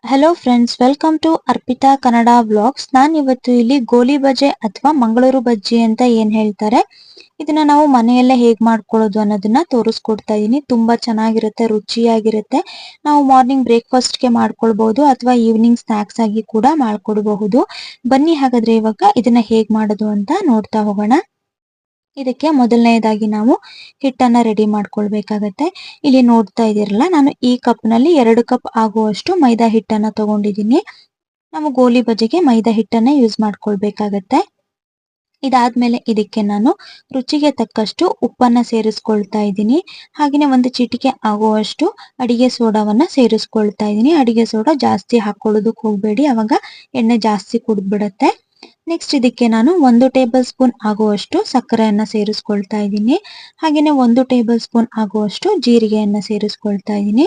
Hello friends, welcome to Arpita Kannada vlogs. ನಾನು ಇವತ್ತು ಇಲ್ಲಿ ಗೋಲಿ ಬಜೆ ಅಥವಾ ಮಂಗಳೂರು ಬಜ್ಜಿ ಅಂತ ಏನ್ ಹೇಳ್ತಾರೆ, ಇದನ್ನ ನಾವು ಮನೆಯಲ್ಲೇ ಹೇಗ್ ಮಾಡ್ಕೊಳ್ಳೋದು ಅನ್ನೋದನ್ನ ತೋರಿಸ್ಕೊಡ್ತಾ ಇದೀನಿ. ತುಂಬಾ ಚೆನ್ನಾಗಿರುತ್ತೆ, ರುಚಿಯಾಗಿರುತ್ತೆ. ನಾವು ಮಾರ್ನಿಂಗ್ ಬ್ರೇಕ್ಫಾಸ್ಟ್ಗೆ ಮಾಡ್ಕೊಳ್ಬಹುದು ಅಥವಾ ಈವ್ನಿಂಗ್ ಸ್ನಾಕ್ಸ್ ಆಗಿ ಕೂಡ ಮಾಡ್ಕೊಡಬಹುದು. ಬನ್ನಿ ಹಾಗಾದ್ರೆ ಇವಾಗ ಇದನ್ನ ಹೇಗ್ ಮಾಡೋದು ಅಂತ ನೋಡ್ತಾ ಹೋಗೋಣ. ಇದಕ್ಕೆ ಮೊದಲನೇದಾಗಿ ನಾವು ಹಿಟ್ಟನ್ನ ರೆಡಿ ಮಾಡ್ಕೊಳ್ಬೇಕಾಗತ್ತೆ. ಇಲ್ಲಿ ನೋಡ್ತಾ ಇದೀರಲ್ಲ, ನಾನು ಈ ಕಪ್ ನಲ್ಲಿ 2 ಕಪ್ ಆಗುವಷ್ಟು ಮೈದಾ ಹಿಟ್ಟನ್ನ ತಗೊಂಡಿದ್ದೀನಿ. ನಾವು ಗೋಲಿ ಬಜೆಗೆ ಮೈದಾ ಹಿಟ್ಟನ್ನ ಯೂಸ್ ಮಾಡ್ಕೊಳ್ಬೇಕಾಗತ್ತೆ. ಇದಾದ್ಮೇಲೆ ಇದಕ್ಕೆ ನಾನು ರುಚಿಗೆ ತಕ್ಕಷ್ಟು ಉಪ್ಪನ್ನ ಸೇರಿಸ್ಕೊಳ್ತಾ ಇದ್ದೀನಿ. ಹಾಗೇನೆ ಒಂದು ಚಿಟಿಕೆ ಆಗುವಷ್ಟು ಅಡಿಗೆ ಸೋಡಾವನ್ನ ಸೇರಿಸ್ಕೊಳ್ತಾ ಇದ್ದೀನಿ. ಅಡಿಗೆ ಸೋಡಾ ಜಾಸ್ತಿ ಹಾಕೊಳ್ಳೋದಕ್ಕೆ ಹೋಗ್ಬೇಡಿ, ಅವಾಗ ಎಣ್ಣೆ ಜಾಸ್ತಿ ಕುಡ್ದ್ಬಿಡತ್ತೆ. ನೆಕ್ಸ್ಟ್ ಇದಕ್ಕೆ ನಾನು 1 ಟೇಬಲ್ ಸ್ಪೂನ್ ಆಗುವಷ್ಟು ಸಕ್ಕರೆಯನ್ನ ಸೇರಿಸ್ಕೊಳ್ತಾ ಇದ್ದೀನಿ. ಹಾಗೇನೆ 1 ಟೇಬಲ್ ಸ್ಪೂನ್ ಆಗುವಷ್ಟು ಜೀರಿಗೆಯನ್ನ ಸೇರಿಸ್ಕೊಳ್ತಾ ಇದ್ದೀನಿ.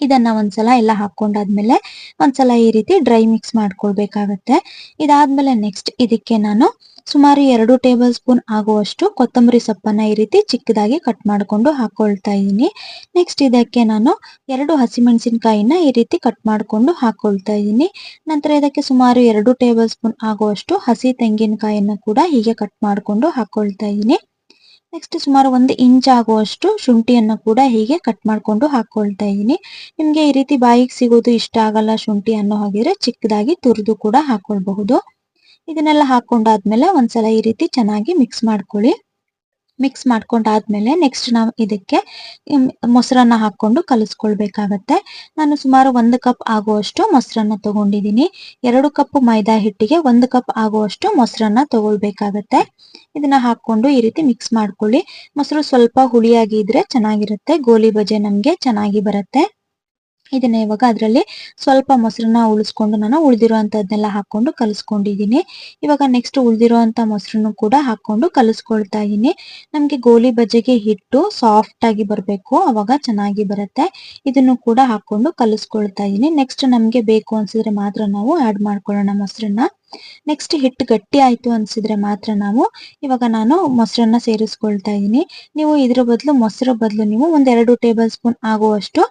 ಇದನ್ನ ಒಂದ್ಸಲ ಎಲ್ಲ ಹಾಕೊಂಡಾದ್ಮೇಲೆ ಒಂದ್ಸಲ ಈ ರೀತಿ ಡ್ರೈ ಮಿಕ್ಸ್ ಮಾಡ್ಕೊಳ್ಬೇಕಾಗತ್ತೆ. ಇದಾದ್ಮೇಲೆ ನೆಕ್ಸ್ಟ್ ಇದಕ್ಕೆ ನಾನು ಸುಮಾರು 2 ಟೇಬಲ್ ಸ್ಪೂನ್ ಆಗುವಷ್ಟು ಕೊತ್ತಂಬರಿ ಸೊಪ್ಪನ್ನ ಈ ರೀತಿ ಚಿಕ್ಕದಾಗಿ ಕಟ್ ಮಾಡ್ಕೊಂಡು ಹಾಕೊಳ್ತಾ ಇದ್ದೀನಿ. ನೆಕ್ಸ್ಟ್ ಇದಕ್ಕೆ ನಾನು 2 ಹಸಿಮೆಣಸಿನಕಾಯಿನ ಈ ರೀತಿ ಕಟ್ ಮಾಡ್ಕೊಂಡು ಹಾಕೊಳ್ತಾ ಇದ್ದೀನಿ. ನಂತರ ಇದಕ್ಕೆ ಸುಮಾರು 2 ಟೇಬಲ್ ಸ್ಪೂನ್ ಆಗುವಷ್ಟು ಹಸಿ ತೆಂಗಿನಕಾಯಿಯನ್ನ ಕೂಡ ಹೀಗೆ ಕಟ್ ಮಾಡ್ಕೊಂಡು ಹಾಕೊಳ್ತಾ ಇದ್ದೀನಿ. ನೆಕ್ಸ್ಟ್ ಸುಮಾರು 1 ಇಂಚ್ ಆಗುವಷ್ಟು ಶುಂಠಿಯನ್ನ ಕೂಡ ಹೀಗೆ ಕಟ್ ಮಾಡ್ಕೊಂಡು ಹಾಕೊಳ್ತಾ ಇದ್ದೀನಿ. ನಿಮ್ಗೆ ಈ ರೀತಿ ಬಾಯಿಗೆ ಸಿಗೋದು ಇಷ್ಟ ಆಗಲ್ಲ ಶುಂಠಿ ಅನ್ನೋ ಹಾಗಿದ್ರೆ ಚಿಕ್ಕದಾಗಿ ತುರಿದು ಕೂಡ ಹಾಕೊಳ್ಬಹುದು. ಇದನ್ನೆಲ್ಲ ಹಾಕೊಂಡಾದ್ಮೇಲೆ ಒಂದ್ಸಲ ಈ ರೀತಿ ಚೆನ್ನಾಗಿ ಮಿಕ್ಸ್ ಮಾಡ್ಕೊಳ್ಳಿ. ಮಿಕ್ಸ್ ಮಾಡ್ಕೊಂಡಾದ್ಮೇಲೆ ನೆಕ್ಸ್ಟ್ ನಾವು ಇದಕ್ಕೆ ಮೊಸರನ್ನ ಹಾಕೊಂಡು ಕಲಿಸ್ಕೊಳ್ಬೇಕಾಗತ್ತೆ. ನಾನು ಸುಮಾರು 1 ಕಪ್ ಆಗುವಷ್ಟು ಮೊಸರನ್ನ ತಗೊಂಡಿದ್ದೀನಿ. 2 ಕಪ್ ಮೈದಾ ಹಿಟ್ಟಿಗೆ 1 ಕಪ್ ಆಗುವಷ್ಟು ಮೊಸರನ್ನ ತಗೊಳ್ಬೇಕಾಗತ್ತೆ. ಇದನ್ನ ಹಾಕೊಂಡು ಈ ರೀತಿ ಮಿಕ್ಸ್ ಮಾಡ್ಕೊಳ್ಳಿ. ಮೊಸರು ಸ್ವಲ್ಪ ಹುಳಿಯಾಗಿ ಇದ್ರೆ ಚೆನ್ನಾಗಿರುತ್ತೆ, ಗೋಲಿ ಬಜೆ ನಮ್ಗೆ ಚೆನ್ನಾಗಿ ಬರುತ್ತೆ. ಇದನ್ನ ಇವಾಗ ಅದರಲ್ಲಿ ಸ್ವಲ್ಪ ಮೊಸರನ್ನ ಉಳಿಸ್ಕೊಂಡು ನಾನು ಉಳಿದಿರುವಂತದ್ನೆಲ್ಲ ಹಾಕೊಂಡು ಕಲಿಸ್ಕೊಂಡಿದ್ದೀನಿ. ಇವಾಗ ನೆಕ್ಸ್ಟ್ ಉಳಿದಿರುವಂತ ಮೊಸರನ್ನು ಕೂಡ ಹಾಕೊಂಡು ಕಲಿಸ್ಕೊಳ್ತಾ ಇದ್ದೀನಿ. ನಮ್ಗೆ ಗೋಲಿ ಬಜೆಗೆ ಹಿಟ್ಟು ಸಾಫ್ಟ್ ಆಗಿ ಬರ್ಬೇಕು, ಅವಾಗ ಚೆನ್ನಾಗಿ ಬರುತ್ತೆ. ಇದನ್ನು ಕೂಡ ಹಾಕೊಂಡು ಕಲಿಸ್ಕೊಳ್ತಾ ಇದ್ದೀನಿ. ನೆಕ್ಸ್ಟ್ ನಮ್ಗೆ ಬೇಕು ಅನ್ಸಿದ್ರೆ ಮಾತ್ರ ನಾವು ಆಡ್ ಮಾಡ್ಕೊಳ್ಳೋಣ ಮೊಸರನ್ನ. ನೆಕ್ಸ್ಟ್ ಹಿಟ್ಟು ಗಟ್ಟಿ ಆಯ್ತು ಅನ್ಸಿದ್ರೆ ಮಾತ್ರ ಇವಾಗ ನಾನು ಮೊಸರನ್ನ ಸೇರಿಸ್ಕೊಳ್ತಾ ಇದ್ದೀನಿ. ನೀವು ಇದ್ರ ಬದಲು ಮೊಸರು ಬದಲು ನೀವು 2 ಟೇಬಲ್ ಸ್ಪೂನ್ ಆಗುವಷ್ಟು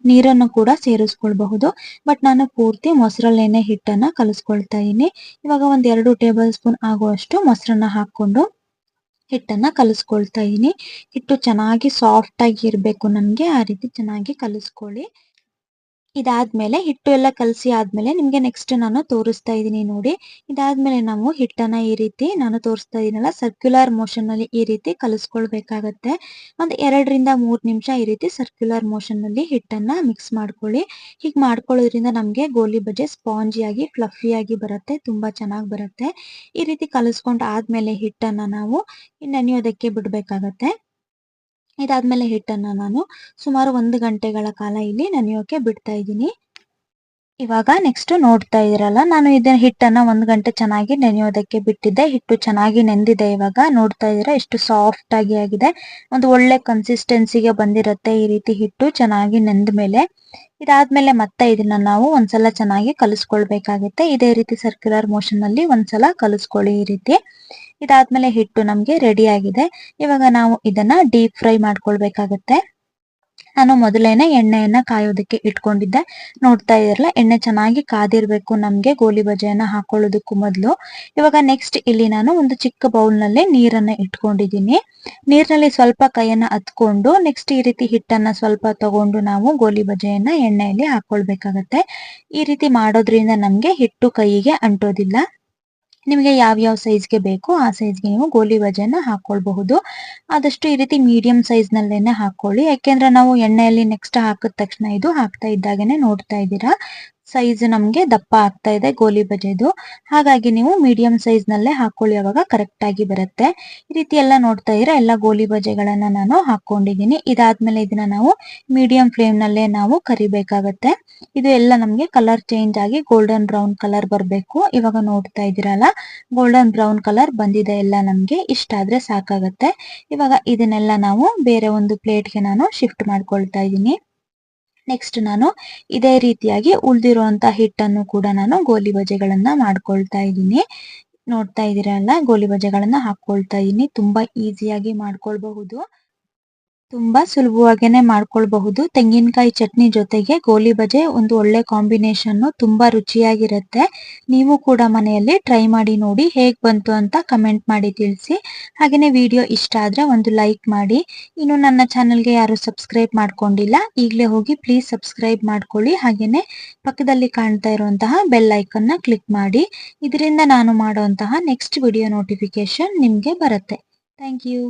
ನೀರನ್ನು ಕೂಡ ಸೇರಿಸ್ಕೊಳ್ಬಹುದು. ಬಟ್ ನಾನು ಪೂರ್ತಿ ಮೊಸರಲ್ಲೇನೆ ಹಿಟ್ಟನ್ನ ಕಲಿಸ್ಕೊಳ್ತಾ ಇದ್ದೀನಿ. ಇವಾಗ 2 ಟೇಬಲ್ ಸ್ಪೂನ್ ಆಗುವಷ್ಟು ಮೊಸರನ್ನ ಹಾಕೊಂಡು ಹಿಟ್ಟನ್ನ ಕಲಿಸ್ಕೊಳ್ತಾ ಇದ್ದೀನಿ. ಹಿಟ್ಟು ಚೆನ್ನಾಗಿ ಸಾಫ್ಟ್ ಆಗಿ ಇರ್ಬೇಕು ನಮ್ಗೆ, ಆ ರೀತಿ ಚೆನ್ನಾಗಿ ಕಲಿಸ್ಕೊಳ್ಳಿ. ಇದಾದ್ಮೇಲೆ ಹಿಟ್ಟು ಎಲ್ಲ ಕಲಸಿ ಆದ್ಮೇಲೆ ನಿಮ್ಗೆ ನೆಕ್ಸ್ಟ್ ನಾನು ತೋರಿಸ್ತಾ ಇದ್ದೀನಿ ನೋಡಿ. ಇದಾದ್ಮೇಲೆ ನಾವು ಹಿಟ್ಟನ್ನ ಈ ರೀತಿ ನಾನು ತೋರಿಸ್ತಾ ಇದೀನಲ್ಲ, ಸರ್ಕ್ಯುಲರ್ ಮೋಷನ್ ನಲ್ಲಿ ಈ ರೀತಿ ಕಲಿಸ್ಕೊಳ್ಬೇಕಾಗತ್ತೆ. ಒಂದ್ 2 ರಿಂದ 3 ನಿಮಿಷ ಈ ರೀತಿ ಸರ್ಕ್ಯುಲರ್ ಮೋಷನ್ ನಲ್ಲಿ ಹಿಟ್ಟನ್ನ ಮಿಕ್ಸ್ ಮಾಡ್ಕೊಳ್ಳಿ. ಹೀಗ್ ಮಾಡ್ಕೊಳ್ಳೋದ್ರಿಂದ ನಮ್ಗೆ ಗೋಲಿ ಬಜೆ ಸ್ಪಾಂಜಿ ಆಗಿ ಫ್ಲಫಿ ಆಗಿ ಬರುತ್ತೆ, ತುಂಬಾ ಚೆನ್ನಾಗಿ ಬರುತ್ತೆ. ಈ ರೀತಿ ಕಲಿಸ್ಕೊಂಡ್ ಆದ್ಮೇಲೆ ಹಿಟ್ಟನ್ನ ನಾವು ನೆನೆಯೋದಕ್ಕೆ ಬಿಡ್ಬೇಕಾಗತ್ತೆ. ಇದಾದ್ಮೇಲೆ ಹಿಟ್ಟನ್ನ ನಾನು ಸುಮಾರು 1 ಗಂಟೆಗಳ ಕಾಲ ಇಲ್ಲಿ ನೆನೆಯೋಕೆ ಬಿಡ್ತಾ ಇದ್ದೀನಿ. ಇವಾಗ ನೆಕ್ಸ್ಟ್ ನೋಡ್ತಾ ಇದೀರಲ್ಲ, ನಾನು ಇದನ್ನ ಹಿಟ್ಟನ್ನ 1 ಗಂಟೆ ಚೆನ್ನಾಗಿ ನೆನೆಯೋದಕ್ಕೆ ಬಿಟ್ಟಿದ್ದೆ. ಹಿಟ್ಟು ಚೆನ್ನಾಗಿ ನೆಂದಿದೆ. ಇವಾಗ ನೋಡ್ತಾ ಇದೀರಾ ಎಷ್ಟು ಸಾಫ್ಟ್ ಆಗಿ ಆಗಿದೆ. ಒಂದು ಒಳ್ಳೆ ಕನ್ಸಿಸ್ಟೆನ್ಸಿಗೆ ಬಂದಿರತ್ತೆ ಈ ರೀತಿ ಹಿಟ್ಟು ಚೆನ್ನಾಗಿ ನೆಂದ ಮೇಲೆ. ಇದಾದ್ಮೇಲೆ ಮತ್ತೆ ಇದನ್ನ ನಾವು ಒಂದ್ಸಲ ಚೆನ್ನಾಗಿ ಕಲಿಸ್ಕೊಳ್ಬೇಕಾಗುತ್ತೆ. ಇದೇ ರೀತಿ ಸರ್ಕ್ಯುಲರ್ ಮೋಷನ್ ನಲ್ಲಿ ಒಂದ್ಸಲ ಕಲಿಸ್ಕೊಳ್ಳಿ ಈ ರೀತಿ. ಇದಾದ್ಮೇಲೆ ಹಿಟ್ಟು ನಮ್ಗೆ ರೆಡಿ ಆಗಿದೆ. ಇವಾಗ ನಾವು ಇದನ್ನ ಡೀಪ್ ಫ್ರೈ ಮಾಡ್ಕೊಳ್ಬೇಕಾಗತ್ತೆ. ನಾನು ಮೊದಲೇನೆ ಎಣ್ಣೆಯನ್ನ ಕಾಯೋದಕ್ಕೆ ಇಟ್ಕೊಂಡಿದ್ದೆ. ನೋಡ್ತಾ ಇದಿರಲ್ಲ, ಎಣ್ಣೆ ಚೆನ್ನಾಗಿ ಕಾದಿರ್ಬೇಕು ನಮ್ಗೆ ಗೋಲಿ ಬಜೆಯನ್ನ ಹಾಕೊಳ್ಳೋದಕ್ಕೂ ಮೊದಲು. ಇವಾಗ ನೆಕ್ಸ್ಟ್ ಇಲ್ಲಿ ನಾನು ಒಂದು ಚಿಕ್ಕ ಬೌಲ್ ನಲ್ಲಿ ನೀರನ್ನ ಇಟ್ಕೊಂಡಿದ್ದೀನಿ. ನೀರಿನಲ್ಲಿ ಸ್ವಲ್ಪ ಕೈಯನ್ನ ಹತ್ಕೊಂಡು ನೆಕ್ಸ್ಟ್ ಈ ರೀತಿ ಹಿಟ್ಟನ್ನ ಸ್ವಲ್ಪ ತಗೊಂಡು ನಾವು ಗೋಲಿ ಬಜೆಯನ್ನ ಎಣ್ಣೆಯಲ್ಲಿ ಹಾಕೊಳ್ಬೇಕಾಗತ್ತೆ. ಈ ರೀತಿ ಮಾಡೋದ್ರಿಂದ ನಮ್ಗೆ ಹಿಟ್ಟು ಕೈಗೆ ಅಂಟೋದಿಲ್ಲ. ನಿಮಗೆ ಯಾವ ಸೈಜ್ಗೆ ಬೇಕೋ ಆ ಸೈಜ್ಗೆ ನೀವು ಗೋಲಿ ಬಜೆಯನ್ನ ಹಾಕೊಳ್ಬಹುದು. ಆದಷ್ಟು ಈ ರೀತಿ ಮೀಡಿಯಂ ಸೈಜ್ ನಲ್ಲೇನೆ ಹಾಕೊಳ್ಳಿ. ಯಾಕೆಂದ್ರೆ ನಾವು ಎಣ್ಣೆಯಲ್ಲಿ ನೆಕ್ಸ್ಟ್ ಹಾಕಿದ ತಕ್ಷಣ ಇದು ಹಾಕ್ತಾ ಇದ್ದಾಗನೆ ನೋಡ್ತಾ ಇದ್ದೀರಾ ಸೈಜ್ ನಮ್ಗೆ ದಪ್ಪ ಆಗ್ತಾ ಇದೆ ಗೋಲಿ ಬಜೆದು. ಹಾಗಾಗಿ ನೀವು ಮೀಡಿಯಂ ಸೈಜ್ ನಲ್ಲೇ ಹಾಕೊಳ್ಳಿ, ಅವಾಗ ಕರೆಕ್ಟ್ ಆಗಿ ಬರುತ್ತೆ. ಈ ರೀತಿ ಎಲ್ಲ ನೋಡ್ತಾ ಇದ್ರೆ ಎಲ್ಲ ಗೋಲಿ ಬಜೆಗಳನ್ನ ನಾನು ಹಾಕೊಂಡಿದ್ದೀನಿ. ಇದಾದ್ಮೇಲೆ ಇದನ್ನ ನಾವು ಮೀಡಿಯಂ ಫ್ಲೇಮ್ ನಲ್ಲೇ ನಾವು ಕರಿಬೇಕಾಗತ್ತೆ. ಇದು ಎಲ್ಲ ನಮ್ಗೆ ಕಲರ್ ಚೇಂಜ್ ಆಗಿ ಗೋಲ್ಡನ್ ಬ್ರೌನ್ ಕಲರ್ ಬರ್ಬೇಕು. ಇವಾಗ ನೋಡ್ತಾ ಇದ್ದೀರಲ್ಲ, ಗೋಲ್ಡನ್ ಬ್ರೌನ್ ಕಲರ್ ಬಂದಿದೆ ಎಲ್ಲ ನಮ್ಗೆ. ಇಷ್ಟ ಆದ್ರೆ ಸಾಕಾಗತ್ತೆ. ಇವಾಗ ಇದನ್ನೆಲ್ಲ ನಾವು ಬೇರೆ ಒಂದು ಪ್ಲೇಟ್ಗೆ ನಾನು ಶಿಫ್ಟ್ ಮಾಡ್ಕೊಳ್ತಾ ಇದ್ದೀನಿ. ನೆಕ್ಸ್ಟ್ ನಾನು ಇದೇ ರೀತಿಯಾಗಿ ಉಳಿದಿರುವಂತ ಹಿಟ್ಟನ್ನು ಕೂಡ ನಾನು ಗೋಲಿ ಬಜೆಗಳನ್ನ ಮಾಡ್ಕೊಳ್ತಾ ಇದ್ದೀನಿ. ನೋಡ್ತಾ ಇದ್ದೀರಲ್ಲ, ಗೋಲಿ ಬಜೆಗಳನ್ನ ಹಾಕೊಳ್ತಾ ಇದ್ದೀನಿ. ತುಂಬಾ ಈಸಿಯಾಗಿ ಮಾಡ್ಕೊಳ್ಬಹುದು. ತುಂಬಾ ಸುಲಭವಾಗೇನೆ ಮಾಡ್ಕೊಳ್ಬಹುದು. ತೆಂಗಿನಕಾಯಿ ಚಟ್ನಿ ಜೊತೆಗೆ ಗೋಲಿ ಬಜೆ ಒಂದು ಒಳ್ಳೆ ಕಾಂಬಿನೇಷನ್. ತುಂಬಾ ರುಚಿಯಾಗಿರುತ್ತೆ. ನೀವು ಕೂಡ ಮನೆಯಲ್ಲಿ ಟ್ರೈ ಮಾಡಿ ನೋಡಿ ಹೇಗ್ ಬಂತು ಅಂತ ಕಮೆಂಟ್ ಮಾಡಿ ತಿಳಿಸಿ. ಹಾಗೇನೆ ವಿಡಿಯೋ ಇಷ್ಟ ಆದ್ರೆ ಒಂದು ಲೈಕ್ ಮಾಡಿ. ಇನ್ನು ನನ್ನ ಚಾನೆಲ್ಗೆ ಯಾರು ಸಬ್ಸ್ಕ್ರೈಬ್ ಮಾಡ್ಕೊಂಡಿಲ್ಲ ಈಗಲೇ ಹೋಗಿ ಪ್ಲೀಸ್ ಸಬ್ಸ್ಕ್ರೈಬ್ ಮಾಡ್ಕೊಳ್ಳಿ. ಹಾಗೇನೆ ಪಕ್ಕದಲ್ಲಿ ಕಾಣ್ತಾ ಇರುವಂತಹ ಬೆಲ್ ಐಕನ್ ನ ಕ್ಲಿಕ್ ಮಾಡಿ. ಇದರಿಂದ ನಾನು ಮಾಡುವಂತಹ ನೆಕ್ಸ್ಟ್ ವಿಡಿಯೋ ನೋಟಿಫಿಕೇಶನ್ ನಿಮ್ಗೆ ಬರುತ್ತೆ. Thank you.